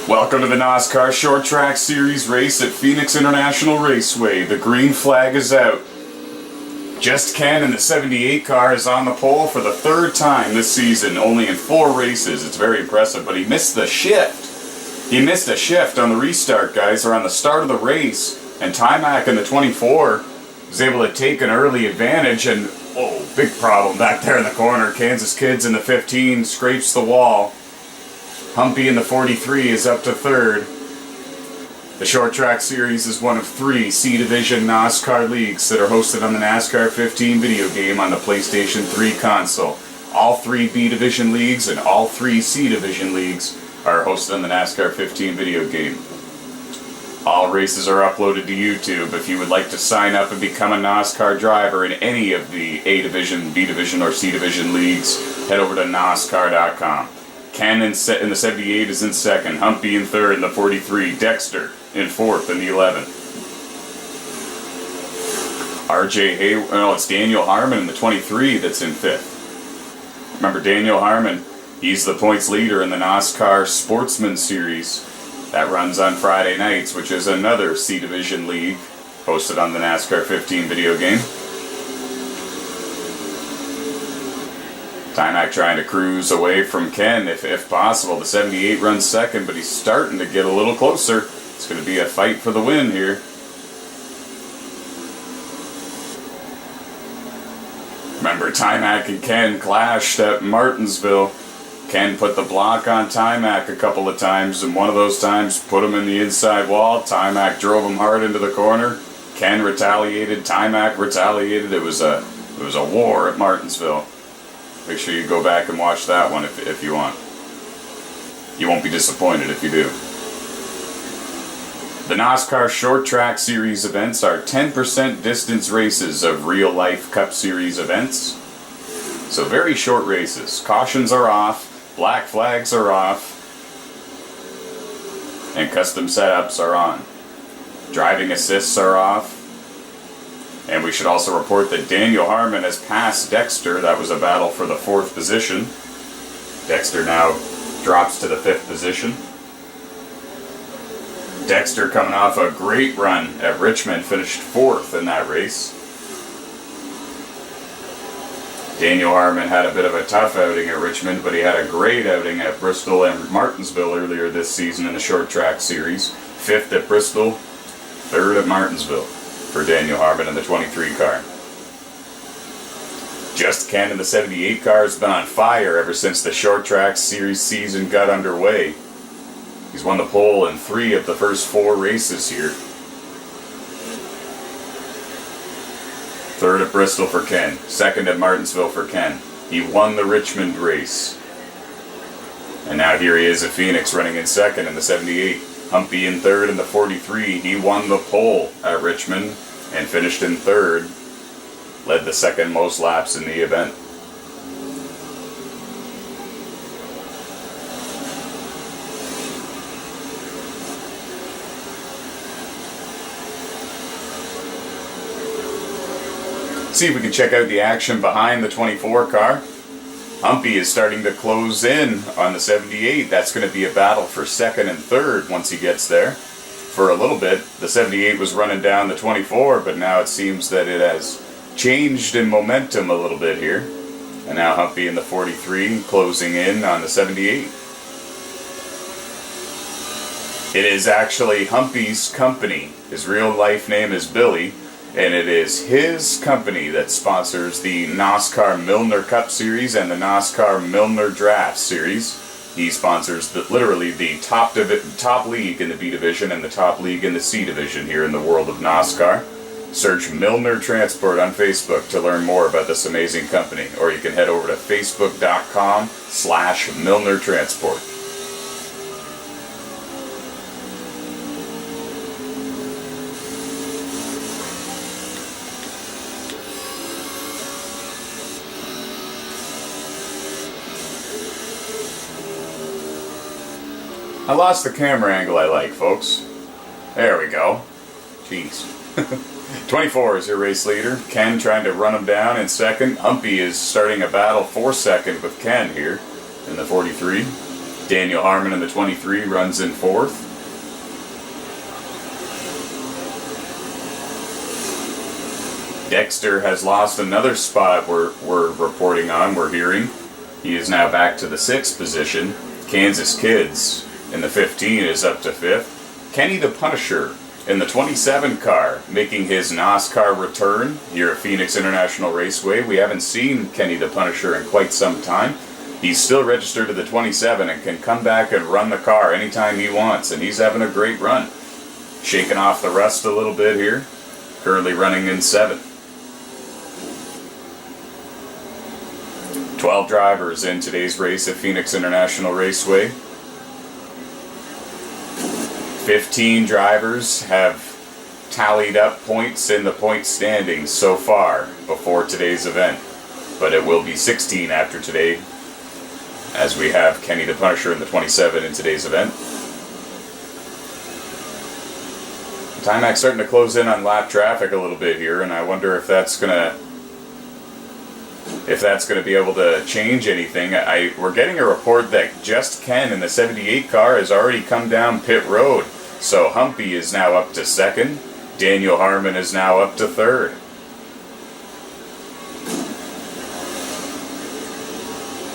Welcome to the NOSSCAR Short Track Series race at Phoenix International Raceway. The green flag is out. Just Ken in the 78 car is on the pole for the third time this season, only in 4 races. It's very impressive, but he missed the shift. He missed a shift on the restart, guys, or on the start of the race, and Timac in the 24 was able to take an early advantage, and whoa, big problem back there in the corner. Kansas Kids in the 15 scrapes the wall. Humpy in the 43 is up to third. The Short Track Series is one of 3 C-Division NOSSCAR leagues that are hosted on the NASCAR 15 video game on the PlayStation 3 console. All 3 B-Division leagues and all 3 C-Division leagues are hosted on the NASCAR 15 video game. All races are uploaded to YouTube. If you would like to sign up and become a NOSSCAR driver in any of the A-Division, B-Division, or C-Division leagues, head over to NOSSCAR.com. Ken in the 78 is in second, Humpy in third in the 43, Dexter in fourth in the 11. It's Daniel Harmon in the 23 that's in fifth. Remember Daniel Harmon, he's the points leader in the NOSSCAR Sportsman Series. That runs on Friday nights, which is another C-Division league hosted on the NASCAR 15 video game. Timac trying to cruise away from Ken if possible. The 78 runs second, but he's starting to get a little closer. It's going to be a fight for the win here. Remember, Timac and Ken clashed at Martinsville. Ken put the block on Timac a couple of times, and one of those times put him in the inside wall. Timac drove him hard into the corner. Ken retaliated. Timac retaliated. It was a war at Martinsville. Make sure you go back and watch that one if you want. You won't be disappointed if you do. The NOSSCAR Short Track Series events are 10% distance races of real-life Cup Series events. So very short races. Cautions are off, black flags are off, and custom setups are on. Driving assists are off. And we should also report that Daniel Harmon has passed Dexter. That was a battle for the 4th position. Dexter now drops to the 5th position. Dexter coming off a great run at Richmond, finished 4th in that race. Daniel Harmon had a bit of a tough outing at Richmond, but he had a great outing at Bristol and Martinsville earlier this season in the Short Track Series. 5th at Bristol, 3rd at Martinsville for Daniel Harmon in the 23 car. Just Ken in the 78 car has been on fire ever since the Short Track Series season got underway. He's won the pole in 3 of the first 4 races here. 3rd at Bristol for Ken, 2nd at Martinsville for Ken. He won the Richmond race. And now here he is at Phoenix running in 2nd in the 78. Humpy in 3rd in the 43. He won the pole at Richmond and finished in 3rd. Led the 2nd most laps in the event. See if we can check out the action behind the 24 car. Humpy is starting to close in on the 78. That's going to be a battle for 2nd and 3rd once he gets there. For a little bit, the 78 was running down the 24, but now it seems that it has changed in momentum a little bit here. And now Humpy in the 43 closing in on the 78. It is actually Humpy's company. His real life name is Billy. And it is his company that sponsors the NOSSCAR Milner Cup Series and the NOSSCAR Milner Draft Series. He sponsors literally the top league in the B Division and the top league in the C Division here in the world of NOSSCAR. Search Milner Transport on Facebook to learn more about this amazing company, or you can head over to facebook.com/Milner Transport. I lost the camera angle I like, folks. There we go. Jeez. 24 is your race leader. Ken trying to run him down in 2nd. Humpy is starting a battle for 2nd with Ken here in the 43. Daniel Harmon in the 23 runs in 4th. Dexter has lost another spot we're reporting on, we're hearing. He is now back to the 6th position. Kansas Kids in the 15 is up to 5th. Kenny the Punisher in the 27 car making his NOSSCAR return here at Phoenix International Raceway. We haven't seen Kenny the Punisher in quite some time. He's still registered to the 27 and can come back and run the car anytime he wants, and he's having a great run. Shaking off the rust a little bit here. Currently running in 7th. 12 drivers in today's race at Phoenix International Raceway. 15 drivers have tallied up points in the point standings so far before today's event. But it will be 16 after today, as we have Kenny the Punisher in the 27 in today's event. Timac's starting to close in on lap traffic a little bit here, and I wonder if that's gonna be able to change anything. We're getting a report that Just Ken in the 78 car has already come down pit road. So Humpy is now up to 2nd. Daniel Harmon is now up to 3rd.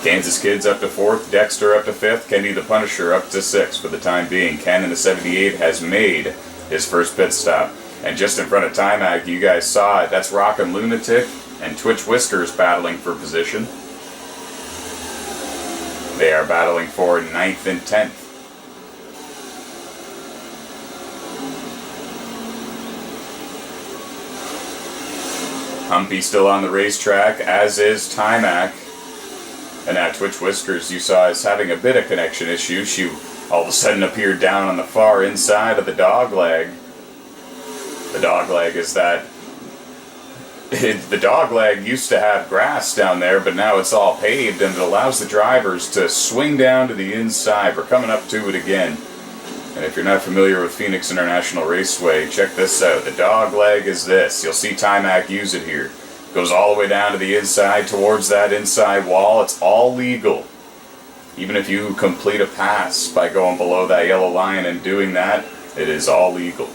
Kansas Kids up to 4th. Dexter up to 5th. Kenny the Punisher up to 6th for the time being. Ken in the 78 has made his first pit stop. And just in front of Timac, you guys saw it. That's Rockin' Lunatic and Twitch Whiskers battling for position. They are battling for 9th and 10th. Humpy still on the racetrack, as is Timac. And now Twitch Whiskers, you saw, is having a bit of connection issue. She all of a sudden appeared down on the far inside of the dog leg. The dog leg is that... the dog leg used to have grass down there, but now it's all paved, and it allows the drivers to swing down to the inside. We're coming up to it again. And if you're not familiar with Phoenix International Raceway, check this out. The dog leg is this. You'll see Timac use it here. Goes all the way down to the inside, towards that inside wall. It's all legal. Even if you complete a pass by going below that yellow line and doing that, it is all legal.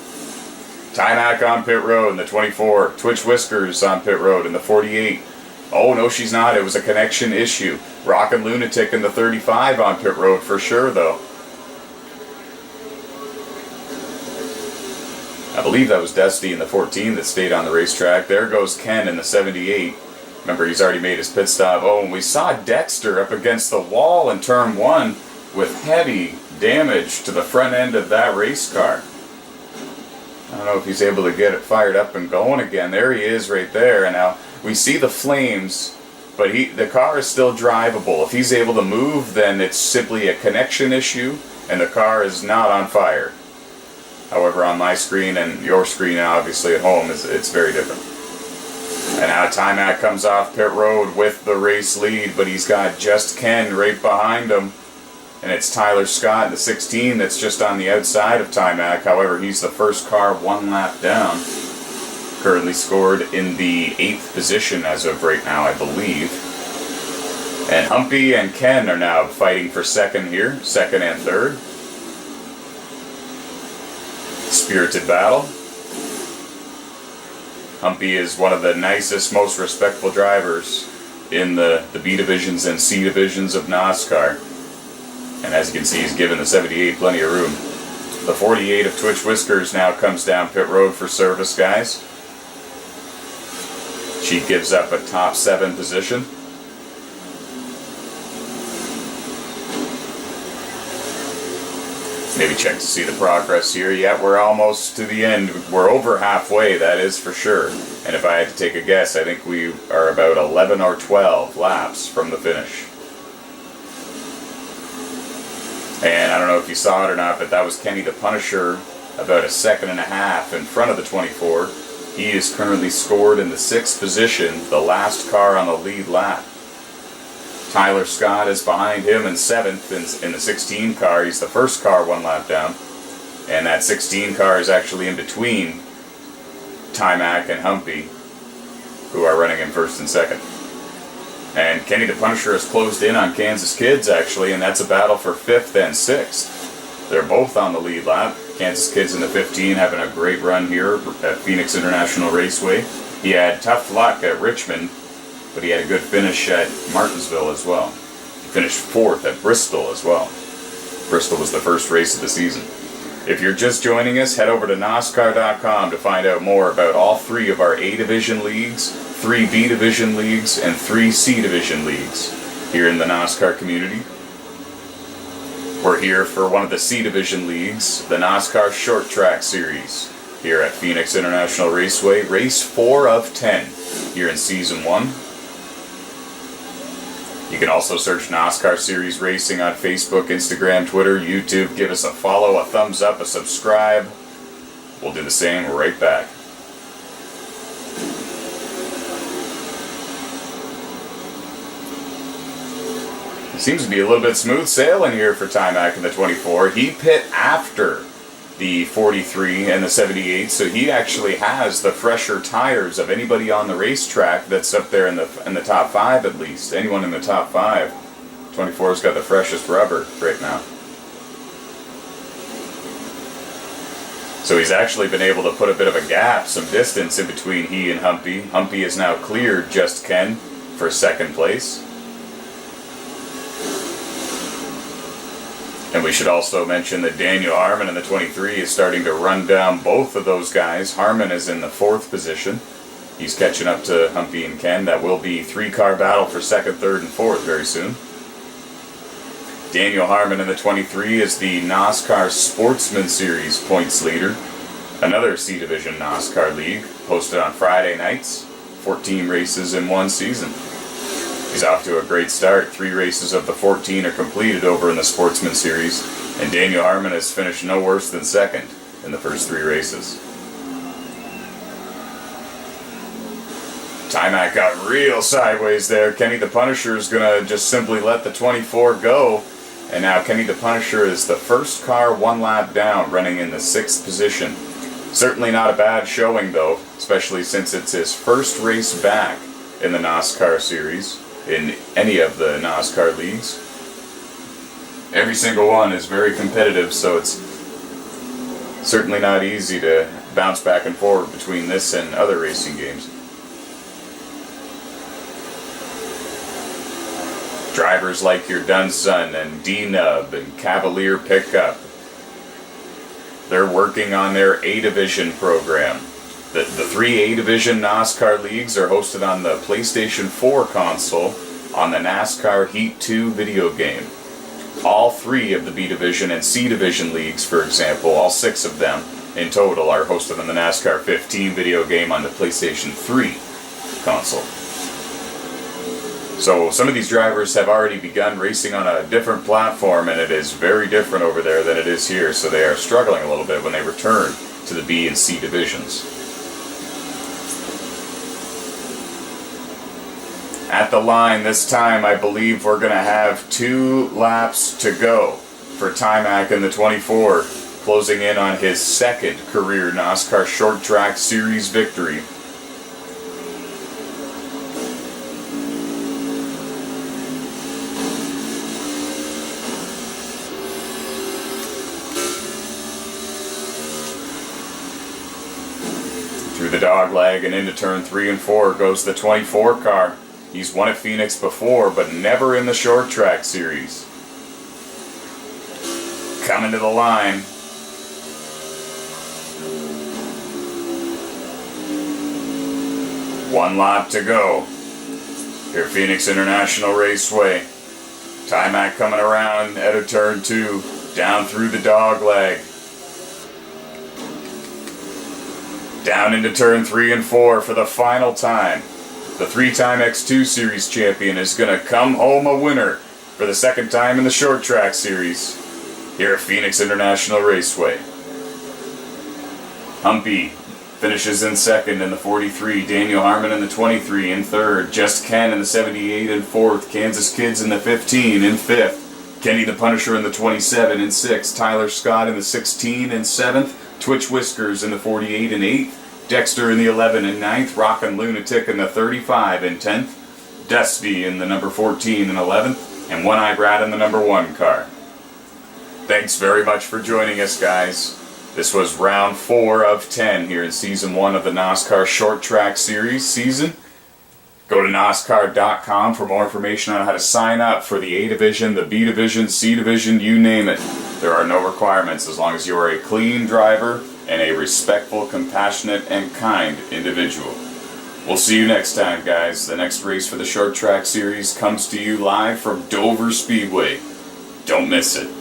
Timac on pit road in the 24. Twitch Whiskers on pit road in the 48. Oh, no, she's not. It was a connection issue. Rockin' Lunatic in the 35 on pit road for sure, though. I believe that was Dusty in the 14 that stayed on the racetrack. There goes Ken in the 78. Remember, he's already made his pit stop. Oh, and we saw Dexter up against the wall in turn 1 with heavy damage to the front end of that race car. I don't know if he's able to get it fired up and going again. There he is right there. And now we see the flames, but the car is still drivable. If he's able to move, then it's simply a connection issue, and the car is not on fire. However, on my screen and your screen, obviously at home, it's very different. And now Timac comes off pit road with the race lead, but he's got Just Ken right behind him. And it's Tyler Scott, the 16, that's just on the outside of Timac. However, he's the first car 1 lap down. Currently scored in the 8th position as of right now, I believe. And Humpy and Ken are now fighting for 2nd here, 2nd and 3rd. Spirited battle. Humpy is one of the nicest, most respectful drivers in the B divisions and C divisions of NOSSCAR. And as you can see, he's given the 78 plenty of room. The 48 of Twitch Whiskers now comes down pit road for service, guys. She gives up a top 7 position. Maybe check to see the progress here. Yeah, we're almost to the end. We're over halfway, that is for sure. And if I had to take a guess, I think we are about 11 or 12 laps from the finish. And I don't know if you saw it or not, but that was Kenny the Punisher about 1.5 seconds in front of the 24. He is currently scored in the 6th position, the last car on the lead lap. Tyler Scott is behind him in 7th in the 16 car. He's the first car 1 lap down. And that 16 car is actually in between Timac and Humpy, who are running in 1st and 2nd. And Kenny the Punisher has closed in on Kansas Kids, actually, and that's a battle for 5th and 6th. They're both on the lead lap. Kansas Kids in the 15 having a great run here at Phoenix International Raceway. He had tough luck at Richmond, but he had a good finish at Martinsville as well. He finished 4th at Bristol as well. Bristol was the first race of the season. If you're just joining us, head over to NOSSCAR.com to find out more about all 3 of our A Division leagues, 3 B Division leagues, and 3 C Division leagues here in the NOSSCAR community. We're here for one of the C Division leagues, the NOSSCAR Short Track Series, here at Phoenix International Raceway, race 4 of 10 here in Season 1. You can also search NOSSCAR Series Racing on Facebook, Instagram, Twitter, YouTube. Give us a follow, a thumbs up, a subscribe. We'll do the same right back. It seems to be a little bit smooth sailing here for Timac in the 24. He pit after the 43 and the 78, so he actually has the fresher tires of anybody on the racetrack that's up there in the top 5 at least. Anyone in the top 5. 24's got the freshest rubber right now. So he's actually been able to put a bit of a gap, some distance in between he and Humpy. Humpy is now cleared Just Ken for 2nd place. And we should also mention that Daniel Harmon in the 23 is starting to run down both of those guys. Harmon is in the 4th position. He's catching up to Humpy and Ken. That will be 3-car battle for 2nd, 3rd, and 4th very soon. Daniel Harmon in the 23 is the NOSSCAR Sportsman Series points leader. Another C Division NOSSCAR league, hosted on Friday nights. 14 races in one season. He's off to a great start. 3 races of the 14 are completed over in the Sportsman Series, and Daniel Harmon has finished no worse than 2nd in the first 3 races. Timac got real sideways there. Kenny the Punisher is going to just simply let the 24 go, and now Kenny the Punisher is the first car 1 lap down, running in the 6th position. Certainly not a bad showing though, especially since it's his first race back in the NOSSCAR Series. In any of the NOSSCAR leagues. Every single one is very competitive, so it's certainly not easy to bounce back and forward between this and other racing games. Drivers like your Dunsun and D-Nub and Cavalier Pickup, they're working on their A Division program. The 3 A Division NOSSCAR leagues are hosted on the PlayStation 4 console on the NASCAR Heat 2 video game. All 3 of the B Division and C Division leagues, for example, all 6 of them in total, are hosted on the NASCAR 15 video game on the PlayStation 3 console. So some of these drivers have already begun racing on a different platform, and it is very different over there than it is here, so they are struggling a little bit when they return to the B and C divisions. At the line this time, I believe we're going to have 2 laps to go for Timac in the 24, closing in on his 2nd career NOSSCAR Short Track Series victory. Through the dogleg and into turn 3 and 4 goes the 24 car. He's won at Phoenix before, but never in the Short Track Series. Coming to the line. One lap to go here at Phoenix International Raceway. Timac coming around out of turn 2, down through the dogleg. Down into turn 3 and 4 for the final time. The 3-time X2 Series champion is going to come home a winner for the 2nd time in the Short Track Series here at Phoenix International Raceway. Humpy finishes in 2nd in the 43, Daniel Harmon in the 23 in 3rd, Just Ken in the 78 in 4th, Kansas Kids in the 15 in 5th, Kenny the Punisher in the 27 in 6th, Tyler Scott in the 16 in 7th, Twitch Whiskers in the 48 in 8th, Dexter in the 11 and 9th, Rockin' Lunatic in the 35 and 10th, Dusty in the number 14 and 11th, and One Eye Brad in the number 1 car. Thanks very much for joining us, guys. This was round 4 of 10 here in Season 1 of the NOSSCAR Short Track Series season. Go to NOSSCAR.com for more information on how to sign up for the A Division, the B Division, C Division, you name it. There are no requirements as long as you are a clean driver and a respectful, compassionate, and kind individual. We'll see you next time, guys. The next race for the Short Track Series comes to you live from Dover Speedway. Don't miss it.